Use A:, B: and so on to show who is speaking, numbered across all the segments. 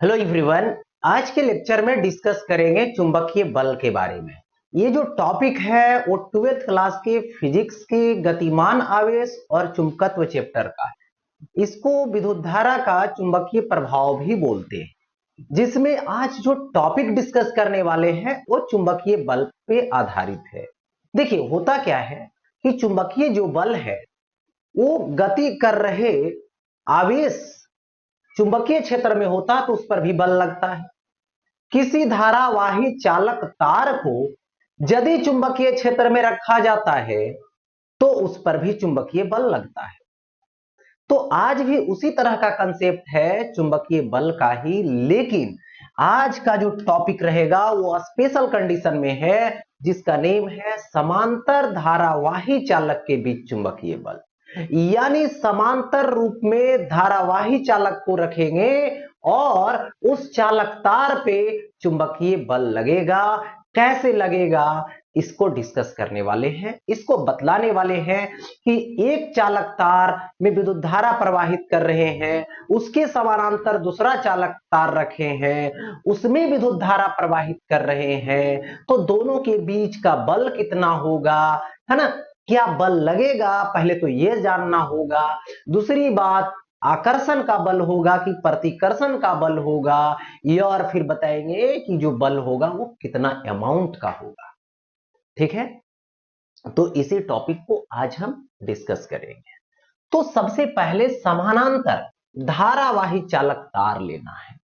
A: Hello everyone. आज के lecture में डिस्कस करेंगे चुंबकीय बल के बारे में। ये जो टॉपिक है वो 12th क्लास के फिजिक्स के गतिमान आवेश और चुंबकत्व चैप्टर का है। इसको विद्युत धारा का चुंबकीय प्रभाव भी बोलते हैं, जिसमें आज जो टॉपिक डिस्कस करने वाले हैं वो चुंबकीय बल पे आधारित है। देखिए होता क्या है कि चुंबकीय जो बल है वो गति कर रहे आवेश चुंबकीय क्षेत्र में होता तो उस पर भी बल लगता है। किसी धारावाही चालक तार को यदि चुंबकीय क्षेत्र में रखा जाता है तो उस पर भी चुंबकीय बल लगता है। तो आज भी उसी तरह का कंसेप्ट है चुंबकीय बल का ही, लेकिन आज का जो टॉपिक रहेगा वो स्पेशल कंडीशन में है, जिसका नेम है समांतर धारावाही चालक के बीच चुंबकीय बल। यानी समांतर रूप में धारावाही चालक को रखेंगे और उस चालक तार पे चुंबकीय बल लगेगा। कैसे लगेगा इसको डिस्कस करने वाले हैं, इसको बतलाने वाले हैं कि एक चालक तार में विद्युत धारा प्रवाहित कर रहे हैं, उसके समानांतर दूसरा चालक तार रखे हैं, उसमें विद्युत धारा प्रवाहित कर रहे हैं, तो दोनों के बीच का बल कितना होगा, है ना, क्या बल लगेगा, पहले तो यह जानना होगा। दूसरी बात आकर्षण का बल होगा कि प्रतिकर्षण का बल होगा, ये और फिर बताएंगे कि जो बल होगा वो कितना अमाउंट का होगा। ठीक है, तो इसी टॉपिक को आज हम डिस्कस करेंगे। तो सबसे पहले समानांतर धारावाही चालक तार लेना है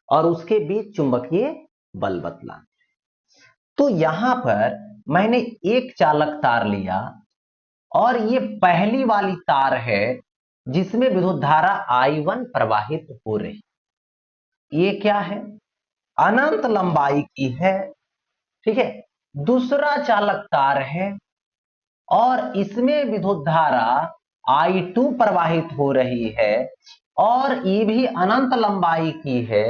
A: और उसके बीच चुंबकीय बल बतलाना। तो यहां पर मैंने एक चालक तार लिया और ये पहली वाली तार है जिसमें विद्युत धारा I1 प्रवाहित हो रही। ये क्या है, अनंत लंबाई की है। ठीक है, दूसरा चालक तार है और इसमें विद्युत धारा I2 प्रवाहित हो रही है और ये भी अनंत लंबाई की है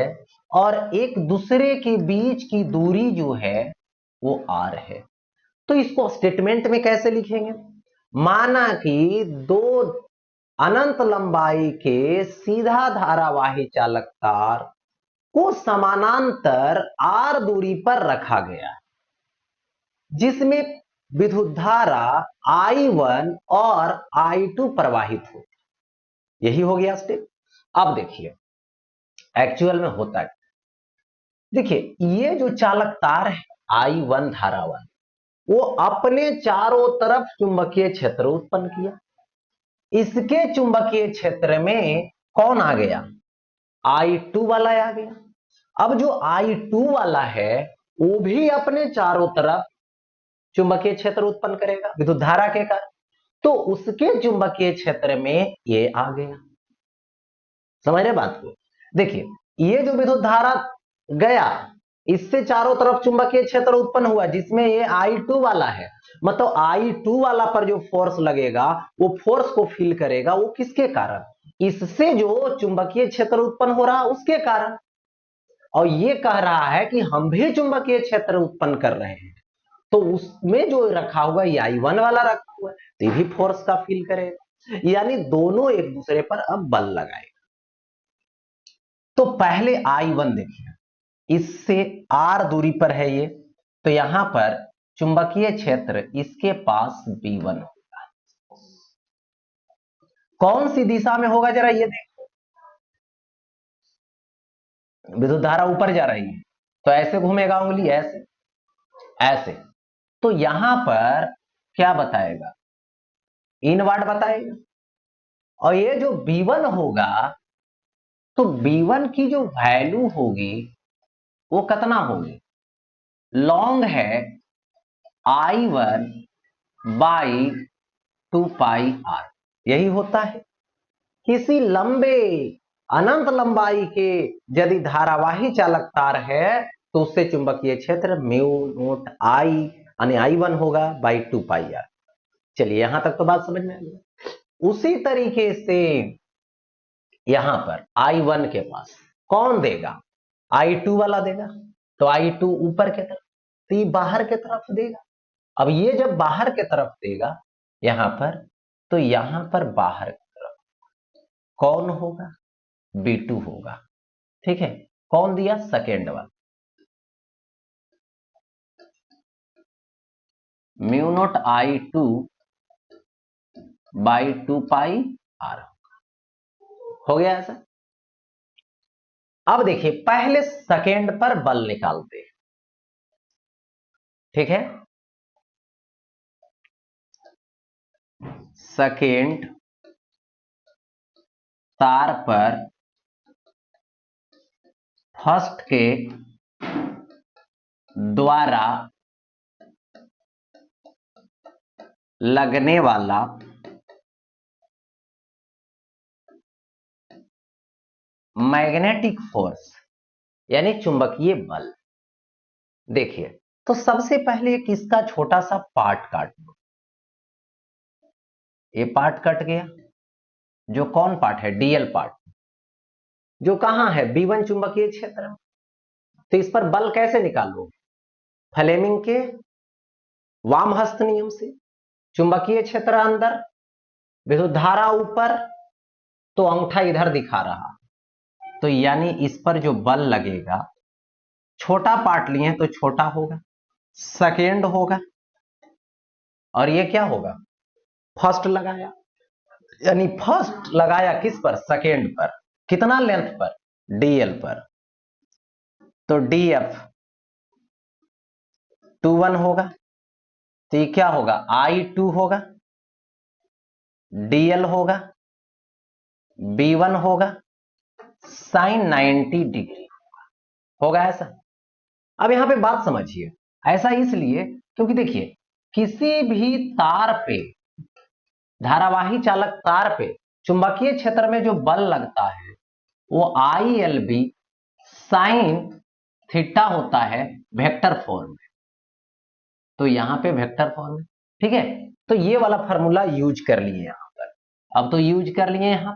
A: और एक दूसरे के बीच की दूरी जो है वो R है। तो इसको स्टेटमेंट में कैसे लिखेंगे, माना कि दो अनंत लंबाई के सीधा धारावाही चालक तार को समानांतर R दूरी पर रखा गया है, जिसमें विद्युत धारा I1 और I2 प्रवाहित हो। यही हो गया स्टेप। अब देखिए एक्चुअल में होता है, देखिए ये जो चालक तार है I1 धारावान, वो अपने चारों तरफ चुंबकीय क्षेत्र उत्पन्न किया। इसके चुंबकीय क्षेत्र में कौन आ गया, I2 वाला आ गया। अब जो I2 वाला है वो भी अपने चारों तरफ चुंबकीय क्षेत्र उत्पन्न करेगा विद्युत धारा के कारण, तो उसके चुंबकीय क्षेत्र में ये आ गया। समझ रहे बात को। देखिए ये जो विद्युत धारा गया, इससे चारों तरफ चुंबकीय क्षेत्र उत्पन्न हुआ जिसमें ये I2 वाला है, मतलब I2 वाला पर जो फोर्स लगेगा वो फोर्स को फील करेगा, वो किसके कारण, इससे जो चुंबकीय क्षेत्र उत्पन्न हो रहा उसके कारण। और ये कह रहा है कि हम भी चुंबकीय क्षेत्र उत्पन्न कर रहे हैं, तो उसमें जो रखा हुआ है I1 वाला रखा हुआ है, तो ये भी फोर्स का फील करेगा, यानी दोनों एक दूसरे पर अब बल लगाएगा। तो पहले I1 देखिए, इससे R दूरी पर है ये, तो यहां पर चुंबकीय क्षेत्र इसके पास B1 होगा। कौन सी दिशा में होगा जरा ये देखो, विद्युत धारा ऊपर जा रही है तो ऐसे घूमेगा उंगली, ऐसे ऐसे, तो यहां पर क्या बताएगा, इनवर्ड बताएगा। और ये जो B1 होगा, तो B1 की जो वैल्यू होगी वो कितना होगी, लॉन्ग है I1 बाई 2πr, यही होता है। किसी लंबे अनंत लंबाई के यदि धारावाही चालक तार है तो उससे चुंबकीय क्षेत्र म्यू नोट आई यानी I1 होगा बाई 2πr। चलिए यहां तक तो बात समझ में आ गई। उसी तरीके से यहां पर I1 के पास कौन देगा, I2 वाला देगा, तो I2 ऊपर की तरफ, तो ये बाहर की तरफ देगा। अब ये जब बाहर की तरफ देगा यहां पर, तो यहां पर बाहर की तरफ कौन होगा, B2 होगा। ठीक है, कौन दिया? सेकेंड वाला। Mu naught I2 by 2 pi R. हो गया ऐसा। अब देखिए पहले सेकेंड पर बल निकालते हैं, ठीक है। सेकेंड तार पर फर्स्ट के द्वारा लगने वाला मैग्नेटिक फोर्स यानी चुंबकीय बल। देखिए तो सबसे पहले किसका छोटा सा पार्ट काट दो। ये पार्ट कट गया, जो कौन पार्ट है? डीएल पार्ट, जो कहां है? B1 चुंबकीय क्षेत्र में। तो इस पर बल कैसे निकालोगे? फ्लेमिंग के वाम हस्त नियम से। चुंबकीय क्षेत्र अंदर, विद्युत धारा ऊपर, तो अंगूठा इधर दिखा रहा, तो यानी इस पर जो बल लगेगा, छोटा पार्ट लिए तो छोटा होगा, सेकेंड होगा, और ये क्या होगा? फर्स्ट लगाया, यानी फर्स्ट लगाया किस पर? सेकेंड पर। कितना लेंथ पर? डीएल पर। तो डीएफ 21 होगा, तो ये क्या होगा? I2 होगा, डीएल होगा, B1 होगा, साइन 90 डिग्री होगा ऐसा। अब यहां पे बात समझिए, ऐसा इसलिए क्योंकि देखिए किसी भी तार पे, धारावाही चालक तार पे चुंबकीय क्षेत्र में जो बल लगता है वो ILB साइन थीटा होता है वेक्टर फॉर्म में। तो यहां पे वेक्टर फॉर्म में, ठीक है। तो ये वाला फार्मूला यूज कर लिए यहां पर, अब तो यूज कर लिए यहां,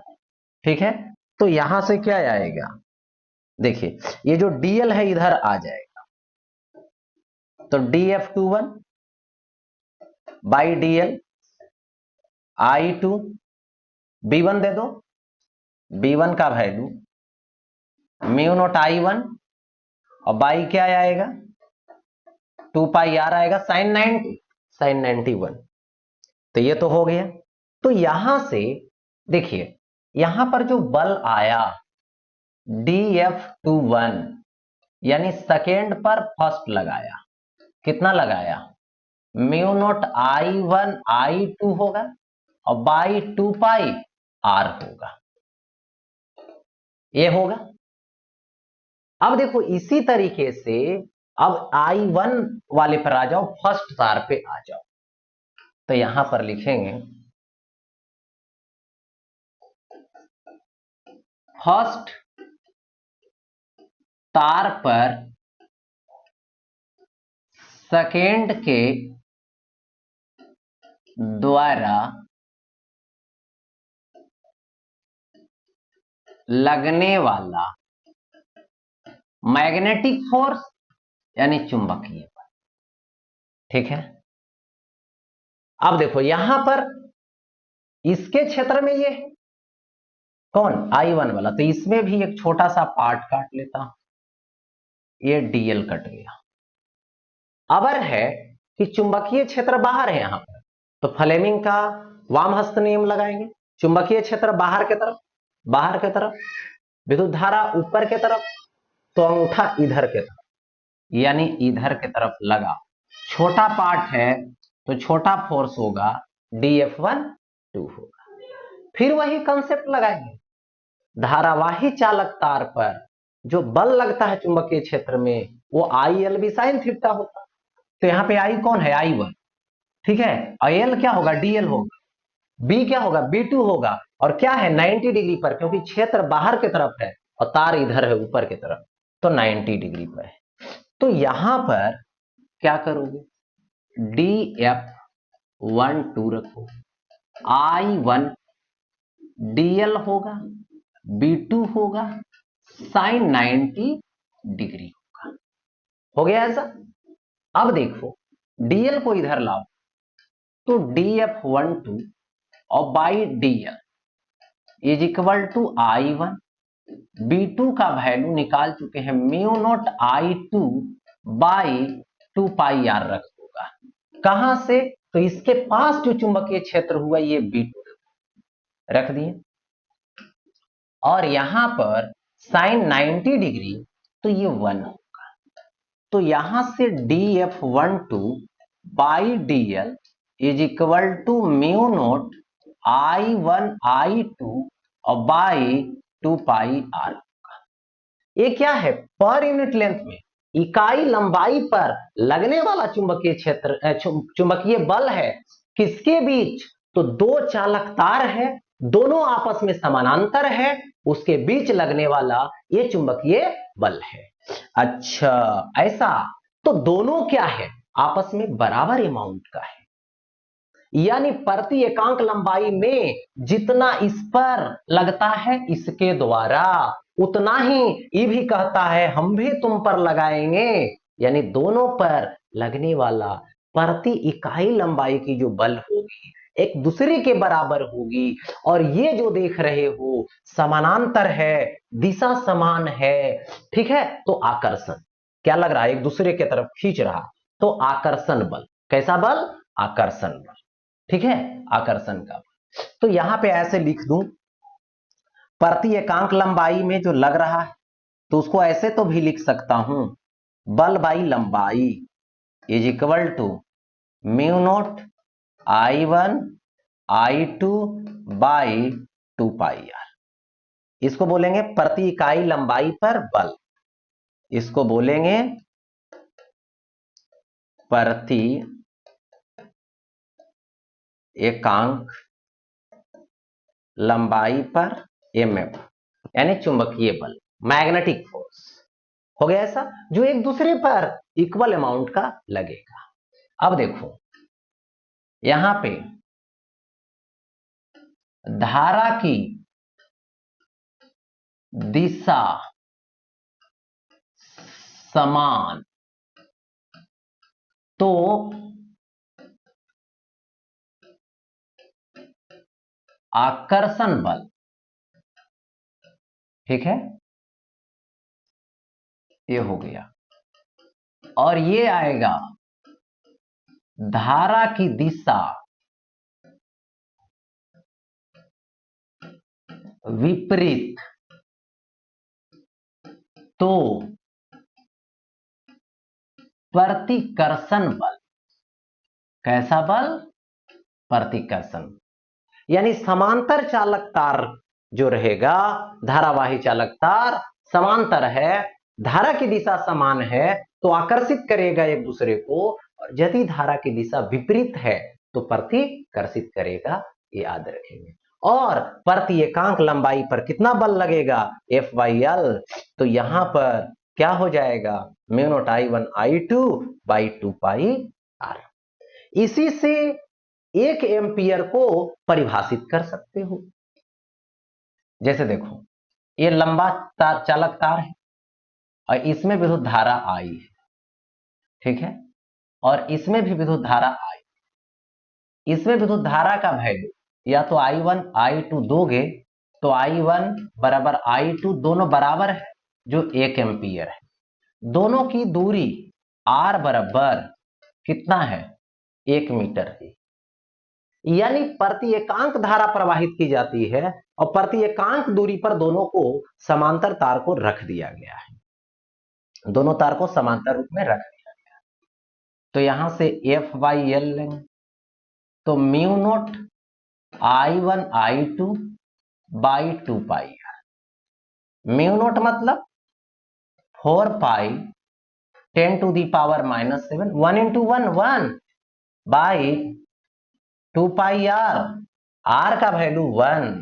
A: ठीक है। तो यहां से क्या आएगा? देखिए ये जो डीएल है इधर आ जाएगा, तो DF21 by DL I2, B1 दे दो, B1 का वैल्यू म्यू नॉट I1 और बाई क्या आएगा? 2 पाई आर आएगा, साइन 91। तो ये तो हो गया। तो यहां से देखिए यहां पर जो बल आया DF21 यानी सेकेंड पर फर्स्ट लगाया, कितना लगाया? म्यू नॉट I1 I2 होगा और बाई 2 पाई आर होगा, ये होगा। अब देखो इसी तरीके से अब I1 वाले पर आ जाओ, फर्स्ट तार पे आ जाओ, तो यहां पर लिखेंगे फर्स्ट तार पर सेकेंड के द्वारा लगने वाला मैग्नेटिक फोर्स यानी चुंबकीय बल, ठीक है। अब देखो यहां पर इसके क्षेत्र में ये कौन? I1 वाला, तो इसमें भी एक छोटा सा पार्ट काट लेता हूं, ये डीएल कट गया। अबर है कि चुंबकीय क्षेत्र बाहर है यहां पर, तो फ्लेमिंग का वाम हस्त नियम लगाएंगे। चुंबकीय क्षेत्र बाहर के तरफ, बाहर के तरफ, विद्युत धारा ऊपर के तरफ, तो अंगूठा इधर के तरफ, यानी इधर के तरफ लगा। छोटा पार्ट है तो छोटा फोर्स होगा, DF1 2 होगा। फिर वही कंसेप्ट लगाएंगे, धारावाही चालक तार पर जो बल लगता है चुंबकीय क्षेत्र में वो ILB साइन थीटा होता है। तो यहां पे I कौन है? I1, ठीक है। L क्या होगा? DL होगा। B क्या होगा? B2 होगा। और क्या है? 90 डिग्री पर, क्योंकि क्षेत्र बाहर की तरफ है और तार इधर है ऊपर की तरफ, तो 90 डिग्री पर है। तो यहां पर क्या करोगे? DF12 रखो, I1 DL होगा, B2 होगा, साइन 90 डिग्री होगा। हो गया ऐसा। अब देखो डीएल को इधर लाओ, तो DF12 और by DL is equal to I1 B2 का वैल्यू निकाल चुके हैं mu naught I2 by 2 pi R रख होगा। कहां से? तो इसके पास जो चुंबकीय क्षेत्र हुआ ये B2 रख दिए, और यहां पर साइन 90 डिग्री, तो ये 1 होगा। तो यहां से DF12 by DL is equal to mu naught I1 I2 और बाई 2 पाई आर। ये क्या है? पर यूनिट लेंथ में इकाई लंबाई पर लगने वाला चुंबकीय क्षेत्र चुंबकीय बल है किसके बीच? तो दो चालक तार है, दोनों आपस में समानांतर है, उसके बीच लगने वाला ये चुंबकीय बल है। अच्छा ऐसा, तो दोनों क्या है? आपस में बराबर अमाउंट का है, यानी प्रति एकांक लंबाई में जितना इस पर लगता है इसके द्वारा उतना ही ये भी कहता है हम भी तुम पर लगाएंगे, यानी दोनों पर लगने वाला प्रति इकाई लंबाई की जो बल होगी एक दूसरे के बराबर होगी। और ये जो देख रहे हो समानांतर है, दिशा समान है, ठीक है। तो आकर्षण क्या लग रहा है? एक दूसरे की तरफ खींच रहा, तो आकर्षण बल। कैसा बल? आकर्षण बल, ठीक है, आकर्षण का। तो यहां पे ऐसे लिख दूं, प्रति एकांक लंबाई में जो लग रहा है तो उसको ऐसे तो भी लिख सकता हूं, बल बाई लंबाई is equal to mu naught I1 I2 by 2 pi R. इसको बोलेंगे प्रति इकाई लंबाई पर बल, इसको बोलेंगे प्रति एकांक लंबाई पर MF, यानी चुंबकीय बल, मैग्नेटिक फोर्स हो गया ऐसा, जो एक दूसरे पर इक्वल अमाउंट का लगेगा। अब देखो यहां पे धारा की दिशा समान, तो आकर्षण बल, ठीक है, ये हो गया। और ये आएगा धारा की दिशा विपरीत, तो प्रतिकर्षण बल। कैसा बल? प्रतिकर्षण। यानी समांतर चालक तार जो रहेगा, धारावाही चालक तार समांतर है, धारा की दिशा समान है तो आकर्षित करेगा एक दूसरे को, और यदि धारा की दिशा विपरीत है तो प्रतिकर्षित करेगा, ये याद रखेंगे। और प्रति एकांक लंबाई पर कितना बल लगेगा? F/L। तो यहां पर क्या हो जाएगा? Mu naught I1 I2 by 2 pi R. इसी से 1 एम्पियर को परिभाषित कर सकते हो। जैसे देखो ये लंबा चालक तार है और इसमें विद्युत धारा I है, ठीक है, और इसमें भी विद्युत धारा I। इसमें विद्युत धारा का वैल्यू या तो I1 I2 दोगे तो I1 बराबर I2 दोनों बराबर है, जो 1 एम्पियर है। दोनों की दूरी R बराबर कितना है? 1 मीटर है। यानी प्रति एकांक धारा प्रवाहित की जाती है और प्रति एकांक दूरी पर दोनों को समांतर तार को रख दिया गया है, दोनों तार को समांतर रूप में रख दिया गया है। तो यहां से F/L लेंगे, तो mu naught I1 I2 by 2 pi R. Mu naught मतलब 4 pi 10 to the power -7, 1 into 1 1 by 2 pi R, R का वैल्यू 1।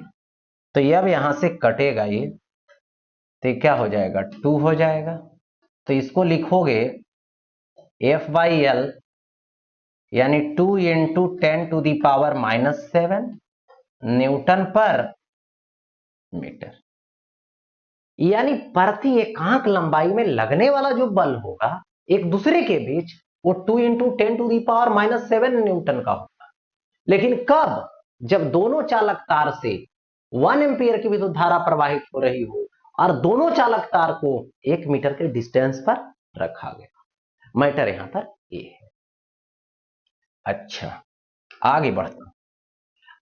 A: तो ये अब यहां से कटेगा ये, तो क्या हो जाएगा? 2 हो जाएगा। तो इसको लिखोगे F/L यानी 2 into 10 to the power -7 newton per metre. यानी प्रति एकांक लंबाई में लगने वाला जो बल होगा एक दूसरे के बीच, वो 2 into 10 to the power -7 newton का होगा। लेकिन कब? जब दोनों चालक तार से 1 एम्पियर की विद्युत धारा प्रवाहित हो रही हो और दोनों चालक तार को 1 मीटर के डिस्टेंस पर रखा गया। मैटर यहां पर ए है। अच्छा, आगे बढ़ता हूं।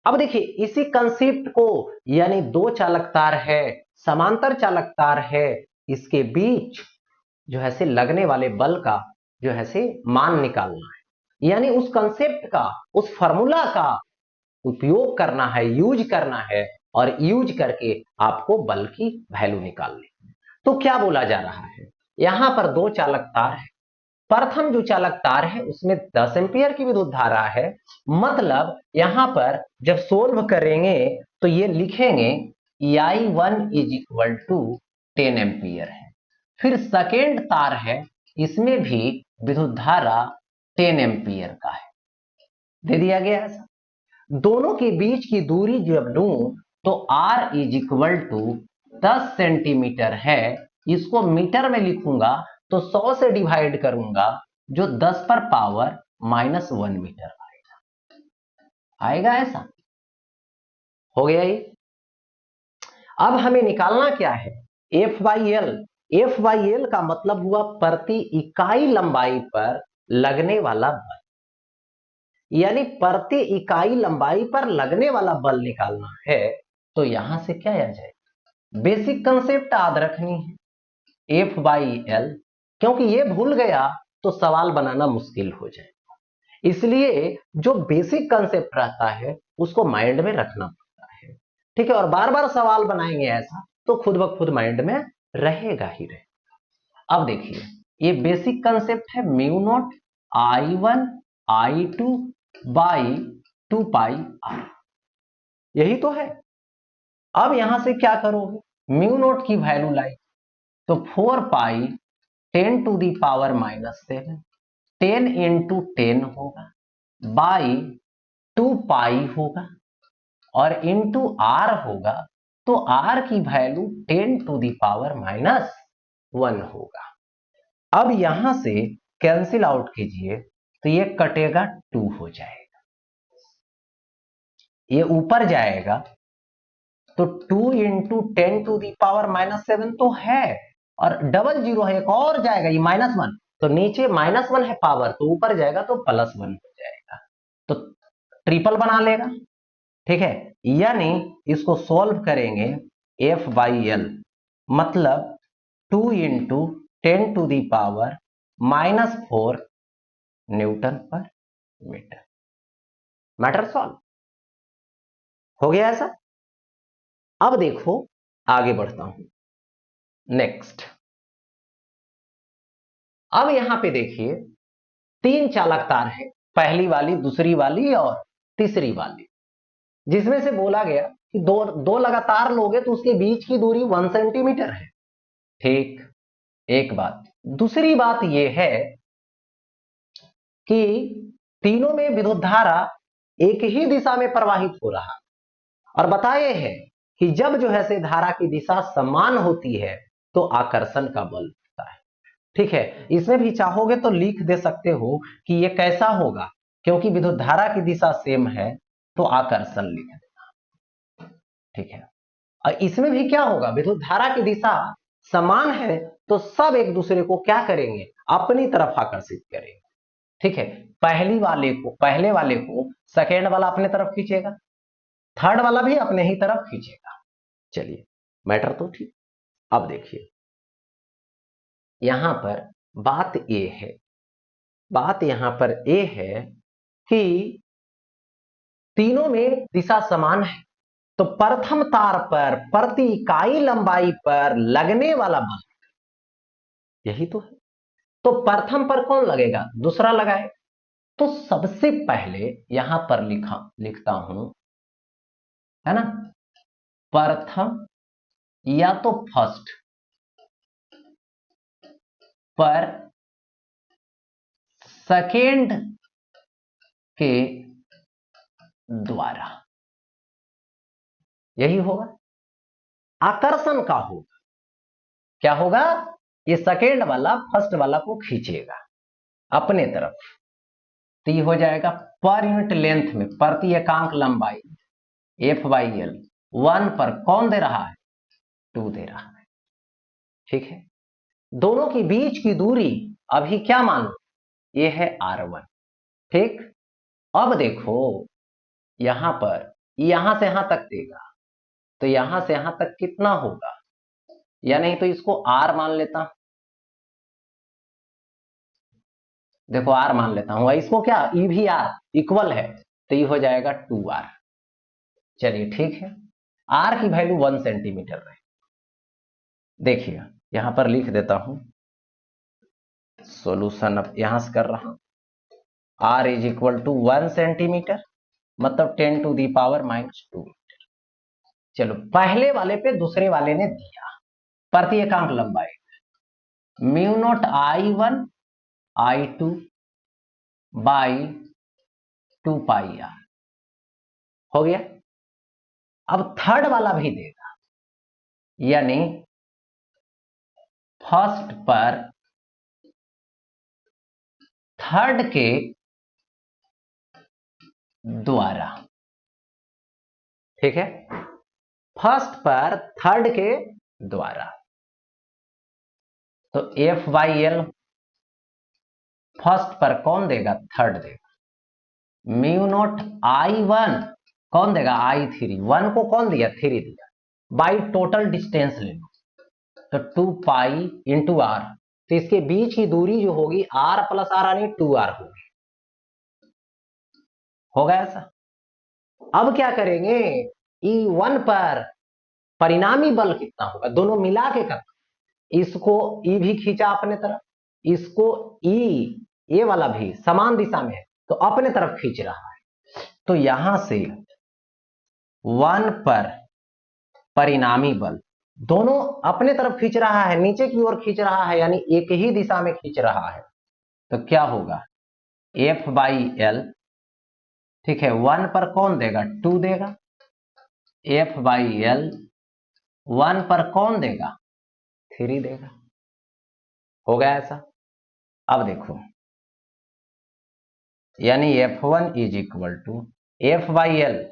A: अब देखिए इसी कंसेप्ट को, यानी दो चालक तार है, समांतर चालक तार है, इसके बीच जो है से लगने वाले बल का जो है से मान निकालना है, यानी उस कंसेप्ट का, उस फॉर्मूला का उपयोग करना है, यूज करना है, और यूज करके आपको बल की वैल्यू निकालनी है। तो क्या बोला जा रहा है, यहां पर दो चालक तार है। प्रथम जो चालक तार है उसमें 10 एम्पियर की विद्युत धारा है, मतलब यहां पर जब सोल्व करेंगे तो ये लिखेंगे I1 is equal to 10 ampere है। फिर सेकेंड तार है, इसमें भी विद्युत धारा 10 एम्पियर का है, दे दिया गया ऐसा। दोनों के बीच की दूरी जब लूं तो R is equal to 10 centimetre है। इसको मीटर में लिखूंगा तो 100 से डिवाइड करूंगा, जो 10 पर पावर -1 मीटर आएगा ऐसा। हो गया ये। अब हमें निकालना क्या है, F by L. F by L का मतलब हुआ प्रति इकाई लंबाई पर लगने वाला बल, यानी प्रति इकाई लंबाई पर लगने वाला बल निकालना है। तो यहां से क्या आ जाएगा, बेसिक कंसेप्ट याद रखनी है, F बाई एल, क्योंकि ये भूल गया तो सवाल बनाना मुश्किल हो जाएगा। इसलिए जो बेसिक कंसेप्ट रहता है उसको माइंड में रखना पड़ता है, ठीक है। और बार बार सवाल बनाएंगे ऐसा तो खुद ब खुद माइंड में रहेगा ही रहेगा। अब देखिए ये बेसिक कंसेप्ट है, mu naught I1 I2 by 2 pi R, यही तो है। अब यहां से क्या करोगे, म्यू नॉट की वैल्यू लाई तो 4 pi 10 to the power -7, 10 into 10 होगा, बाई 2 पाई होगा, और इंटू आर होगा, तो आर की वैल्यू 10 टू दी पावर -1 होगा। अब यहां से कैंसिल आउट कीजिए तो ये कटेगा 2 हो जाएगा, ये ऊपर जाएगा तो 2 इंटू 10 टू दी पावर -7 तो है, और डबल जीरो है, एक और जाएगा ये -1, तो नीचे -1 है पावर, तो ऊपर जाएगा तो +1 हो जाएगा, तो ट्रिपल बना लेगा, ठीक है। यानी इसको सॉल्व करेंगे F बाई एल, मतलब 2 into 10 to the power -4 newton per metre. Matter solve हो गया ऐसा। अब देखो आगे बढ़ता हूं, नेक्स्ट। अब यहां पे देखिए 3 चालक तार है, पहली वाली, दूसरी वाली और तीसरी वाली, जिसमें से बोला गया कि दो लगातार लोगे तो उसके बीच की दूरी 1 सेंटीमीटर है, ठीक। एक बात, दूसरी बात यह है कि तीनों में विद्युत धारा एक ही दिशा में प्रवाहित हो रहा है, और बताए है कि जब जो है से धारा की दिशा समान होती है तो आकर्षण का बल होता है, ठीक है। इसमें भी चाहोगे तो लिख दे सकते हो कि ये कैसा होगा, क्योंकि विद्युत धारा की दिशा सेम है तो आकर्षण लिख देना, ठीक है। और इसमें भी क्या होगा, विद्युत धारा की दिशा समान है तो सब एक दूसरे को क्या करेंगे, अपनी तरफ आकर्षित करेंगे, ठीक है। पहले वाले को सेकेंड वाला अपने तरफ खींचेगा, थर्ड वाला भी अपने ही तरफ खींचेगा। चलिए मैटर तो ठीक। अब देखिए यहां पर बात यहां पर ये है कि तीनों में दिशा समान है, तो प्रथम तार पर प्रति इकाई लंबाई पर लगने वाला बल, यही तो है। तो प्रथम पर कौन लगेगा, दूसरा लगाए। तो सबसे पहले यहां पर लिखता हूं, है ना, प्रथम या तो फर्स्ट पर सेकेंड के द्वारा, यही होगा। आकर्षण का होगा, क्या होगा, ये सेकेंड वाला फर्स्ट वाला को खींचेगा अपने तरफ, तो ये हो जाएगा पर यूनिट लेंथ में प्रति एकांक लंबाई F बाई एल 1 पर कौन दे रहा है, 2 दे रहा है, ठीक है, दोनों के बीच की दूरी अभी क्या मान लो, ये है R1। ठीक, अब देखो यहां पर यहां से यहां तक देगा, तो यहां से यहां तक कितना होगा, या नहीं तो इसको R मान लेता हूं, देखो R मान लेता हूं, इसको क्या ई भी R इक्वल है, तो ये हो जाएगा 2R। चलिए ठीक है, R की वैल्यू 1 सेंटीमीटर रहे। देखिए यहां पर लिख देता हूं, सॉल्यूशन अब यहां से कर रहा हूं, R is equal to 1 centimetre, मतलब 10 टू दी पावर -2। चलो पहले वाले पे दूसरे वाले ने दिया प्रति एकांक लंबाई mu naught I1 I2 by 2πr हो गया। अब थर्ड वाला भी देगा, यानी फर्स्ट पर थर्ड के द्वारा, ठीक है, फर्स्ट पर थर्ड के द्वारा, तो F/L फर्स्ट पर कौन देगा, थर्ड देगा, म्यू नॉट I1 कौन देगा, I3, 1 को कौन दिया, 3 दिया, बाई टोटल डिस्टेंस ले लो, तो 2π इंटू R, तो इसके बीच की दूरी जो होगी R प्लस R यानी 2R होगी। होगा ऐसा। अब क्या करेंगे, E1 पर परिणामी बल कितना होगा, दोनों मिला के करना, इसको E भी खींचा अपने तरफ, इसको E ये वाला भी समान दिशा में है तो अपने तरफ खींच रहा है, तो यहां से 1 पर परिणामी बल दोनों अपने तरफ खींच रहा है, नीचे की ओर खींच रहा है, यानी एक ही दिशा में खींच रहा है, तो क्या होगा F/L, ठीक है, 1 पर कौन देगा, 2 देगा, F/L 1 पर कौन देगा, 3 देगा। हो गया ऐसा। अब देखो, यानी F1 is equal to F/L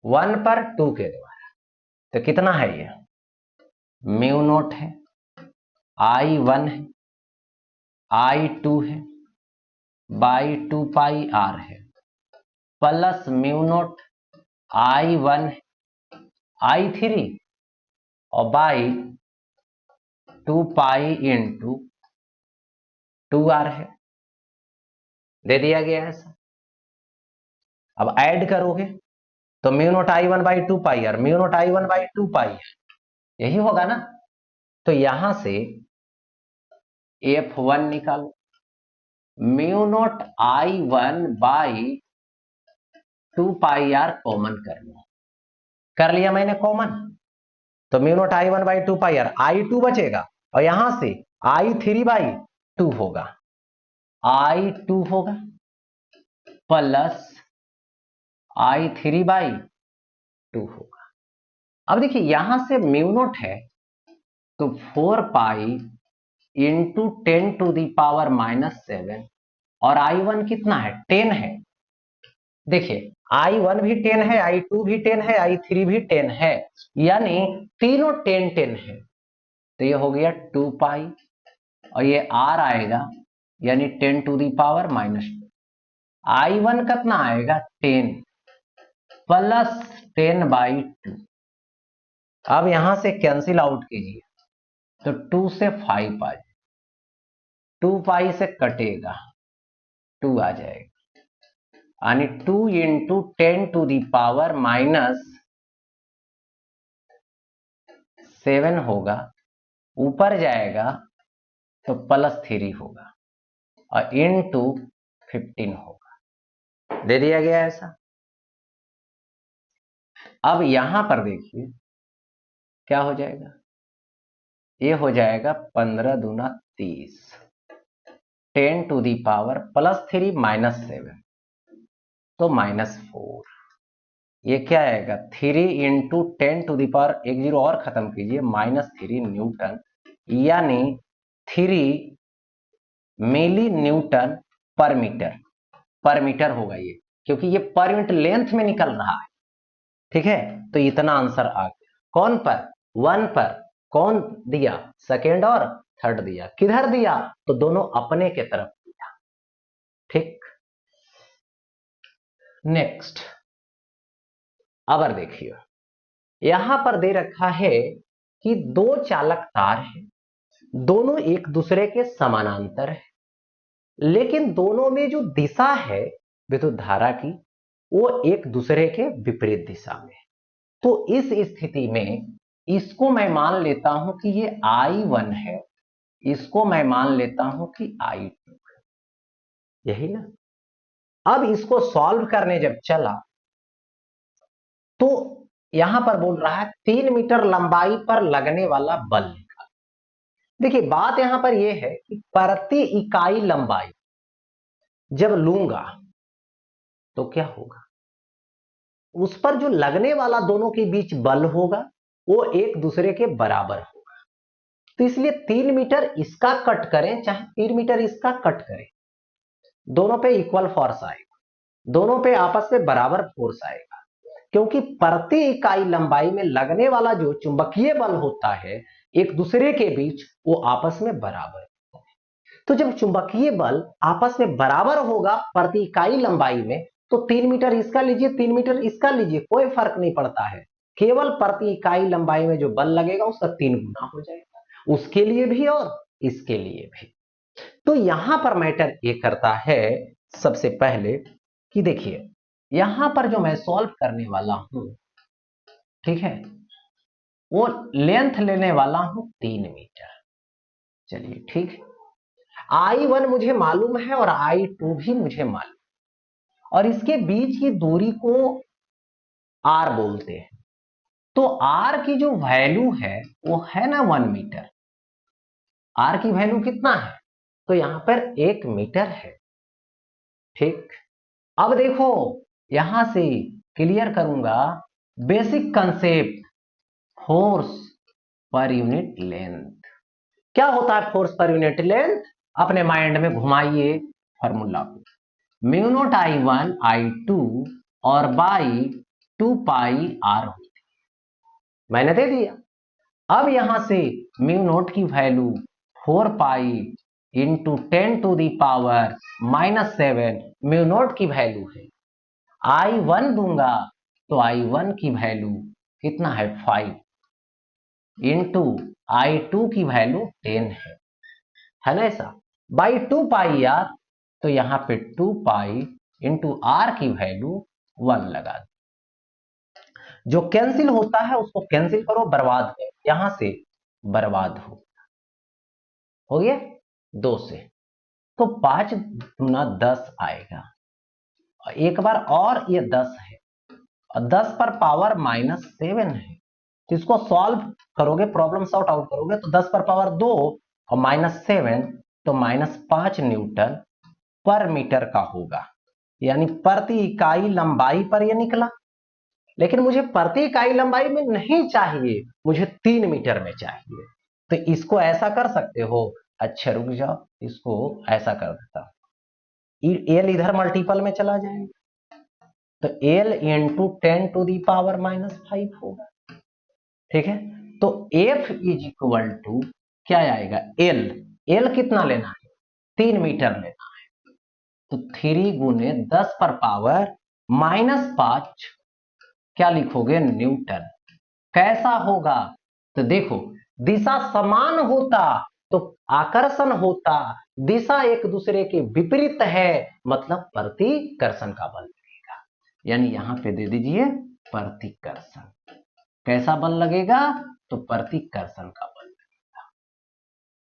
A: 1 पर 2 के द्वारा, तो कितना है ये, म्यू नोट है, I1 है, I2 है, बाई 2πr है, प्लस म्यू नोट I1 है, I3 और बाई 2π इंटू 2R है, दे दिया गया है ऐसा। अब ऐड करोगे तो mu naught I1 by 2πr, mu naught I1 by 2π यही होगा ना, तो यहां से F1 निकालो, mu naught I1 by 2πr common कर लो, कर लिया मैंने कॉमन, तो mu naught I1 by 2πr, I2 बचेगा और यहां से I3 बाई 2 होगा, I2 होगा प्लस I3 बाई 2 होगा। अब देखिए यहां से म्यू नोट है तो 4π इंटू 10 टू दी पावर -7 और I1 कितना है, 10 है। देखिए I1 भी 10 है, I2 भी 10 है, I3 भी 10 है, यानी तीनों 10 10 है, तो ये हो गया 2π और ये R आएगा यानी 10 टू दी पावर -2, I1 कितना आएगा 10 प्लस 10/2। अब यहां से कैंसिल आउट कीजिए तो 2 से 5 आ जाए, 2π से कटेगा 2 आ जाएगा, यानी 2 इंटू 10 टू दी पावर -7 होगा, ऊपर जाएगा तो +3 होगा और इंटू 15 होगा, दे दिया गया ऐसा। अब यहां पर देखिए क्या हो जाएगा, ये हो जाएगा 15 दूना 30, 10 टू दी पावर +3 -7 तो -4, ये क्या आएगा 3 इंटू 10 टू दी पावर, एक जीरो और खत्म कीजिए, -3 न्यूटन, यानी 3 मिली न्यूटन पर मीटर होगा ये, क्योंकि ये पर यूनिट लेंथ में निकल रहा है, ठीक है, तो इतना आंसर आ गया कौन पर, 1 पर, कौन दिया? सेकेंड और थर्ड दिया। किधर दिया? तो दोनों अपने के तरफ दिया। ठीक, नेक्स्ट अब देखिए, यहां पर दे रखा है कि दो चालक तार है, दोनों एक दूसरे के समानांतर है, लेकिन दोनों में जो दिशा है विद्युत धारा की वो एक दूसरे के विपरीत दिशा में है। तो इस स्थिति में इसको मैं मान लेता हूं कि ये I1 है, इसको मैं मान लेता हूं कि I2 है, यही ना। अब इसको सॉल्व करने जब चला तो यहां पर बोल रहा है 3 मीटर लंबाई पर लगने वाला बल निकाल। देखिए बात यहां पर यह है कि प्रति इकाई लंबाई जब लूंगा तो क्या होगा, उस पर जो लगने वाला दोनों के बीच बल होगा वो एक दूसरे के बराबर होगा। तो इसलिए 3 मीटर इसका कट करें चाहे 3 मीटर इसका कट करें, दोनों पे इक्वल फोर्स आएगा, दोनों पे आपस में बराबर फोर्स आएगा, क्योंकि प्रति इकाई लंबाई में लगने वाला जो चुंबकीय बल होता है एक दूसरे के बीच वो आपस में बराबर होता है। तो जब चुंबकीय बल आपस में बराबर होगा प्रति इकाई लंबाई में, तो 3 मीटर इसका लीजिए 3 मीटर इसका लीजिए, कोई फर्क नहीं पड़ता है, केवल प्रति इकाई लंबाई में जो बल लगेगा उसका 3 गुना हो जाएगा, उसके लिए भी और इसके लिए भी। तो यहां पर मैटर ये करता है सबसे पहले कि देखिए यहां पर जो मैं सॉल्व करने वाला हूं, ठीक है, वो लेंथ लेने वाला हूं 3 मीटर। चलिए ठीक है, I1 मुझे मालूम है और I2 भी मुझे मालूम, और इसके बीच की दूरी को R बोलते हैं। तो R की जो वैल्यू है वो है ना 1 मीटर। R की वैल्यू कितना है? तो यहां पर 1 मीटर है। ठीक, अब देखो यहां से क्लियर करूंगा basic concept force per unit length. क्या होता है फोर्स पर यूनिट लेंथ? अपने माइंड में घुमाइए फॉर्मूला को, म्यू नॉट I1 I2 और बाई 2 पाई R होती है, मैंने दे दिया। अब यहां से म्यू नॉट की value 4 pi into 10 to the power -7 mu naught की वैल्यू है। I1 दूंगा तो I1 की वैल्यू कितना है 5 इंटू I2 की वैल्यू 10 है ना ऐसा, बाई 2 पाई R, तो यहां पे 2 पाई इंटू R की वैल्यू 1 लगा दो। जो कैंसिल होता है उसको कैंसिल करो, बर्बाद करो, यहां से बर्बाद हो गया 2 से, तो 5 गुना 10 आएगा। एक बार और ये 10 है और 10 पर पावर -7 है, तो इसको सॉल्व करोगे, प्रॉब्लम सॉर्ट आउट करोगे तो 10 पर पावर 2 और -7 तो -5 न्यूटन पर मीटर का होगा, यानी प्रति इकाई लंबाई पर ये निकला। लेकिन मुझे प्रति इकाई लंबाई में नहीं चाहिए, मुझे 3 मीटर में चाहिए। तो इसको ऐसा कर सकते हो, अच्छा रुक जाओ, इसको ऐसा कर देता हूं, एल इधर मल्टीपल में चला जाएगा, तो L into 10 to the power -5 होगा। ठीक है, तो F इज इक्वल टू क्या आएगा, एल, एल कितना लेना है 3 मीटर लेना है, तो 3 गुने 10 पर पावर -5 क्या लिखोगे न्यूटन। कैसा होगा, तो देखो दिशा समान होता तो आकर्षण होता, दिशा एक दूसरे के विपरीत है मतलब प्रतिकर्षण का बल लगेगा, यानी यहां पे दे दीजिए प्रतिकर्षण। कैसा बल लगेगा, तो प्रतिकर्षण का बल लगेगा।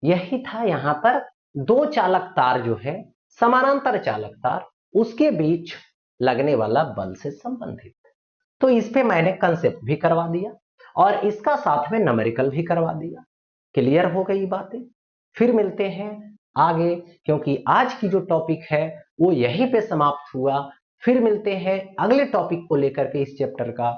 A: यही था यहां पर दो चालक तार जो है समानांतर चालक तार, उसके बीच लगने वाला बल से संबंधित। तो इस पे मैंने कंसेप्ट भी करवा दिया और इसका साथ में न्यूमेरिकल भी करवा दिया। क्लियर हो गई बातें? फिर मिलते हैं आगे, क्योंकि आज की जो टॉपिक है वो यहीं पे समाप्त हुआ। फिर मिलते हैं अगले टॉपिक को लेकर के इस चैप्टर का।